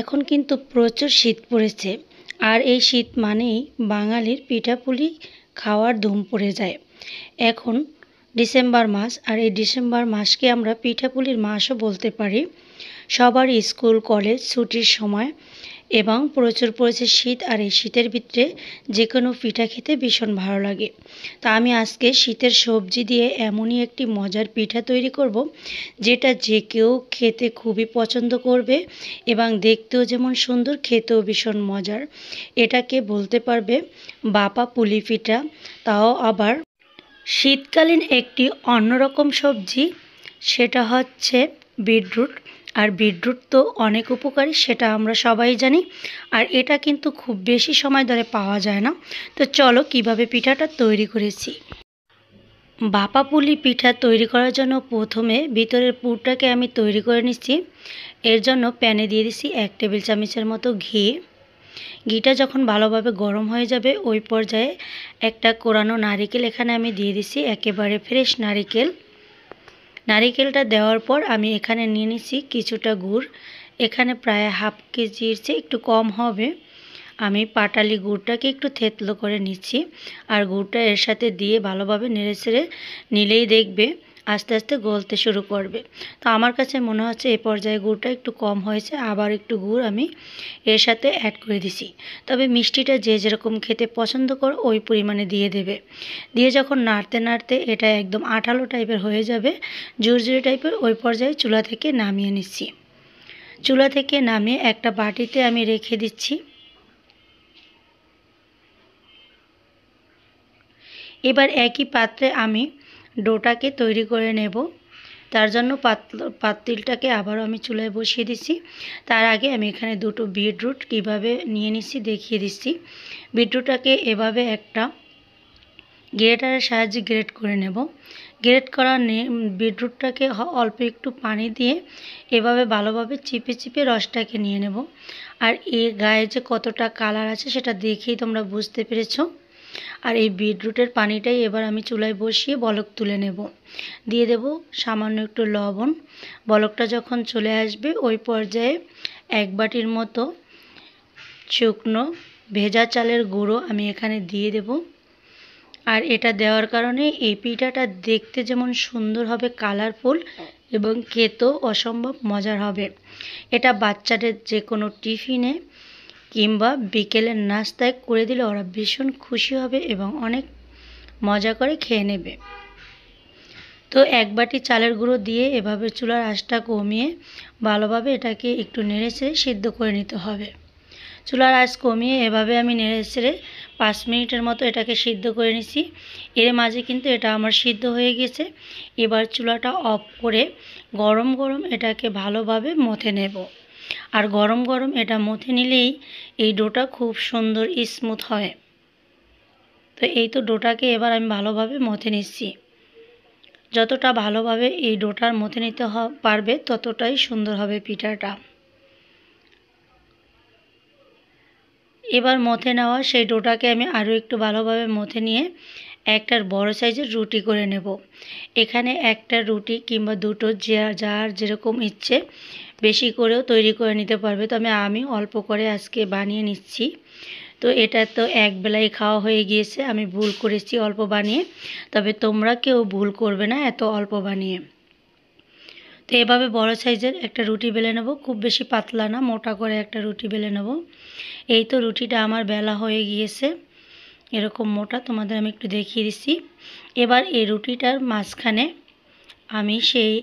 এখন কিন্তু প্রচুর শীত পড়েছে, আর এই শীত মানেই বাঙালির পিঠাপুলি খাওয়ার ধুম পড়ে যায়। এখন ডিসেম্বর মাস, আর এই ডিসেম্বর মাসকে আমরা পিঠাপুলির মাসও বলতে পারি। সবারই স্কুল কলেজ ছুটির সময় এবং প্রচুর পড়েছে শীত, আর এই শীতের ভিতরে যে কোনো পিঠা খেতে ভীষণ ভালো লাগে। তা আমি আজকে শীতের সবজি দিয়ে এমনই একটি মজার পিঠা তৈরি করব, যেটা যে কেউ খেতে খুবই পছন্দ করবে এবং দেখতেও যেমন সুন্দর, খেতেও ভীষণ মজার। এটাকে বলতে পারবে বাপা পুলি পিঠা, তাও আবার শীতকালীন একটি অন্যরকম সবজি। সেটা হচ্ছে বিটরুট। আর বিটরুট তো অনেক উপকারী, সেটা আমরা সবাই জানি। আর এটা কিন্তু খুব বেশি সময় ধরে পাওয়া যায় না। তো চলো কিভাবে পিঠাটা তৈরি করেছি। বাপা পুলি পিঠা তৈরি করার জন্য প্রথমে ভিতরের পুরটাকে আমি তৈরি করে নিচ্ছি। এর জন্য প্যানে দিয়ে দিচ্ছি 1 টেবিল চামচের মতো ঘি। ঘিটা যখন ভালোভাবে গরম হয়ে যাবে, ওই পর্যায়ে একটা কোরানো নারিকেল এখানে আমি দিয়ে দিচ্ছি, একেবারে ফ্রেশ নারিকেল। নারিকেলটা দেওয়ার পর আমি এখানে নিয়ে নিচ্ছি কিছুটা গুড়। এখানে প্রায় হাফ কেজির চেয়ে একটু কম হবে। আমি পাটালি গুড়টাকে একটু থেতলো করে নিচ্ছি, আর গুড়টা এর সাথে দিয়ে ভালোভাবে নেড়েচেড়ে নিলেই দেখবে আস্তে আস্তে গলতে শুরু করবে। তো আমার কাছে মনে হচ্ছে এই পর্যায়ে গুড়টা একটু কম হয়েছে, আবার একটু গুড় আমি এর সাথে অ্যাড করে দিছি। তবে মিষ্টিটা যে যেরকম খেতে পছন্দ করো ওই পরিমাণে দিয়ে দেবে। দিয়ে যখন নাড়তে নাড়তে এটা একদম আঠালো টাইপের হয়ে যাবে, ঝুরঝুরে টাইপের, ওই পর্যায়ে চুলা থেকে নামিয়ে নিচ্ছি। চুলা থেকে নামিয়ে একটা বাটিতে আমি রেখে দিচ্ছি। এবার একই পাত্রে আমি ডোটাকে তৈরি করে নেব। তার জন্য পাতিলটাকে আবারও আমি চুলায় বসিয়ে দিচ্ছি। তার আগে আমি এখানে দুটো বিটরুট কীভাবে নিয়ে নিচ্ছি দেখিয়ে দিচ্ছি। বিটরুটটাকে এভাবে একটা গ্রেটারের সাহায্যে গ্রেট করে নেব। গ্রেট করা বিটরুটটাকে অল্প একটু পানি দিয়ে এভাবে ভালোভাবে চিপে চিপে রসটাকে নিয়ে নেব। আর এর গায়ে যে কতটা কালার আছে সেটা দেখেই তোমরা বুঝতে পেরেছো। আর এই বিটরুটের পানিটাই এবার আমি চুলায় বসিয়ে বলক তুলে নেব। দিয়ে দেব সামান্য একটু লবণ। বলকটা যখন চলে আসবে ওই পর্যায়ে 1 বাটির মতো শুকনো ভেজা চালের গুঁড়ো আমি এখানে দিয়ে দেব। আর এটা দেওয়ার কারণে এই পিঠাটা দেখতে যেমন সুন্দর হবে, কালারফুল, এবং খেতেও অসম্ভব মজার হবে। এটা বাচ্চাদের যে কোনো টিফিনে কিংবা বিকেলের নাস্তায় করে দিলে ওরা ভীষণ খুশি হবে এবং অনেক মজা করে খেয়ে নেবে। তো 1 বাটি চালের গুঁড়ো দিয়ে এভাবে চুলার আঁচটা কমিয়ে ভালোভাবে এটাকে একটু নেড়েচেড়ে সিদ্ধ করে নিতে হবে। চুলার আঁচ কমিয়ে এভাবে আমি নেড়েচেড়ে 5 মিনিটের মতো এটাকে সিদ্ধ করে নিছি। এর মাঝে কিন্তু এটা আমার সিদ্ধ হয়ে গেছে। এবার চুলাটা অফ করে গরম গরম এটাকে ভালোভাবে মথে নেব। আর গরম গরম এটা মথে নিলেই এই ডোটা খুব সুন্দর স্মুথ হয়। তো এই তো ডোটাকে এবার আমি ভালোভাবে মথে নিচ্ছি। যতটা ভালোভাবে এই ডোটার মথে নিতে পারবে ততটাই সুন্দর হবে পিঠাটা। এবার মথে নেওয়া সেই ডোটাকে আমি আরও একটু ভালোভাবে মথে নিয়ে একটার বড় সাইজের রুটি করে নেব। এখানে একটা রুটি কিংবা দুটো যার যেরকম ইচ্ছে বেশি করেও তৈরি করে নিতে পারবে, তবে আমি অল্প করে আজকে বানিয়ে নিচ্ছি। তো এটা তো একবেলাই খাওয়া হয়ে গিয়েছে, আমি ভুল করেছি অল্প বানিয়ে। তবে তোমরা কেউ ভুল করবে না এত অল্প বানিয়ে। তো এভাবে বড় সাইজের একটা রুটি বেলে নেব, খুব বেশি পাতলা না, মোটা করে একটা রুটি বেলে নেব। এই তো রুটিটা আমার বেলা হয়ে গিয়েছে, এরকম মোটা, তোমাদের আমি একটু দেখিয়ে দিচ্ছি। এবার এই রুটিটার মাঝখানে আমি সেই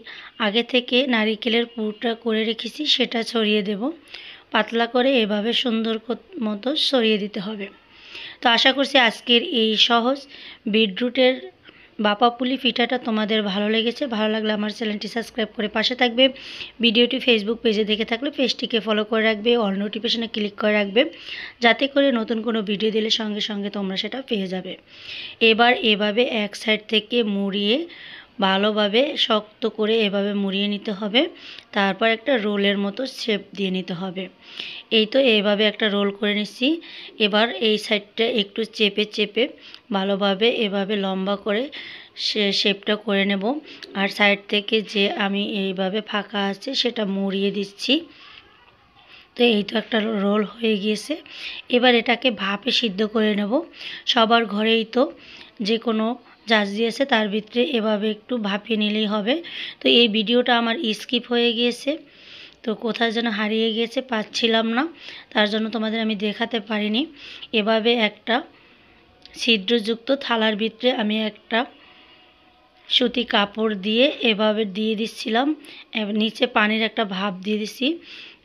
আগে থেকে নারিকেলের পুরটা করে রেখেছি সেটা ছড়িয়ে দেব। পাতলা করে এভাবে সুন্দর মতো ছড়িয়ে দিতে হবে। তো আশা করছি আজকের এই সহজ বিটরুটের বাপা পুলি পিঠাটা তোমাদের ভালো লেগেছে। ভালো লাগলে আমার চ্যানেলটি সাবস্ক্রাইব করে পাশে থাকবে। ভিডিওটি ফেসবুক পেজে দেখে থাকলে পেজটিকে ফলো করে রাখবে, অল নোটিফিকেশনে ক্লিক করে রাখবে, যাতে করে নতুন কোনো ভিডিও দিলে সঙ্গে সঙ্গে তোমরা সেটা পেয়ে যাবে। এবার এভাবে এক সাইড থেকে মুড়িয়ে ভালোভাবে শক্ত করে এভাবে মুড়িয়ে নিতে হবে। তারপর একটা রোলের মতো শেপ দিয়ে নিতে হবে। এই তো এইভাবে একটা রোল করে নিচ্ছি। এবার এই সাইডটা একটু চেপে চেপে ভালোভাবে এভাবে লম্বা করে শেপটা করে নেব। আর সাইড থেকে যে আমি এইভাবে ফাঁকা আছে সেটা মুড়িয়ে দিচ্ছি। তো এই তো একটা রোল হয়ে গিয়েছে। এবার এটাকে ভাপে সিদ্ধ করে নেব। সবার ঘরেই তো যে কোনো জাজ দিয়েছে, তার ভিতরে এভাবে একটু ভাপিয়ে নিলেই হবে। তো এই ভিডিওটা আমার স্কিপ হয়ে গিয়েছে, তো কোথায় যেন হারিয়ে গিয়েছে, পাচ্ছিলাম না, তার জন্য তোমাদের আমি দেখাতে পারিনি। এভাবে একটা ছিদ্রযুক্ত থালার ভিতরে আমি একটা সুতি কাপড় দিয়ে এভাবে দিয়ে দিচ্ছিলাম। নিচে পানির একটা ভাপ দিয়ে দিচ্ছি,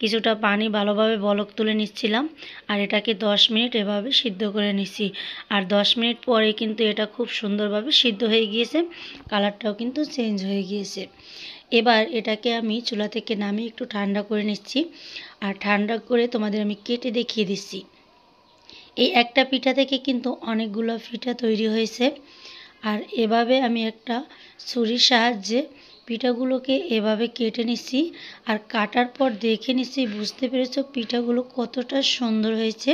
কিছুটা পানি ভালোভাবে বলক তুলে নিচ্ছিলাম। আর এটাকে 10 মিনিট এভাবে সিদ্ধ করে নিচ্ছি। আর 10 মিনিট পরে কিন্তু এটা খুব সুন্দরভাবে সিদ্ধ হয়ে গিয়েছে, কালারটাও কিন্তু চেঞ্জ হয়ে গিয়েছে। এবার এটাকে আমি চুলা থেকে নামিয়ে একটু ঠান্ডা করে নিচ্ছি। আর ঠান্ডা করে তোমাদের আমি কেটে দেখিয়ে দিচ্ছি। এই একটা পিঠা থেকে কিন্তু অনেকগুলো পিঠা তৈরি হয়েছে। আর এভাবে আমি একটা ছুরির সাহায্যে পিঠাগুলোকে এভাবে কেটে নিচ্ছি। আর কাটার পর দেখে নিচ্ছি, বুঝতে পেরেছো পিঠাগুলো কতটা সুন্দর হয়েছে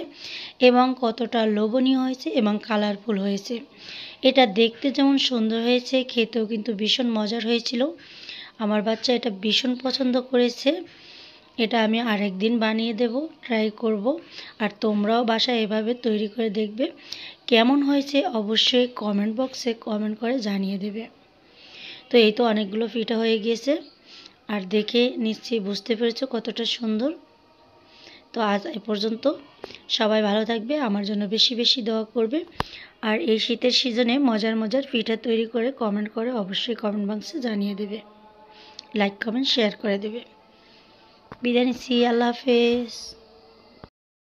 এবং কতটা লোভনীয় হয়েছে এবং কালারফুল হয়েছে। এটা দেখতে যেমন সুন্দর হয়েছে, খেতেও কিন্তু ভীষণ মজার হয়েছিল। আমার বাচ্চা এটা ভীষণ পছন্দ করেছে। এটা আমি আরেকদিন বানিয়ে দেব, ট্রাই করব। আর তোমরাও বাসায় এভাবে তৈরি করে দেখবে, কেমন হয়েছে অবশ্যই কমেন্ট বক্সে কমেন্ট করে জানিয়ে দেবে। তো এই তো অনেকগুলো পিঠা হয়ে গিয়েছে, আর দেখে নিশ্চয়ই বুঝতে পেরেছো কতটা সুন্দর। তো আজ এ পর্যন্ত, সবাই ভালো থাকবে, আমার জন্য বেশি বেশি দোয়া করবে। আর এই শীতের সিজনে মজার মজার পিঠা তৈরি করে কমেন্ট করে অবশ্যই কমেন্ট বক্সে জানিয়ে দেবে, লাইক কমেন্ট শেয়ার করে দেবে। বিদায় নিচ্ছি, আল্লাহ হাফেজ।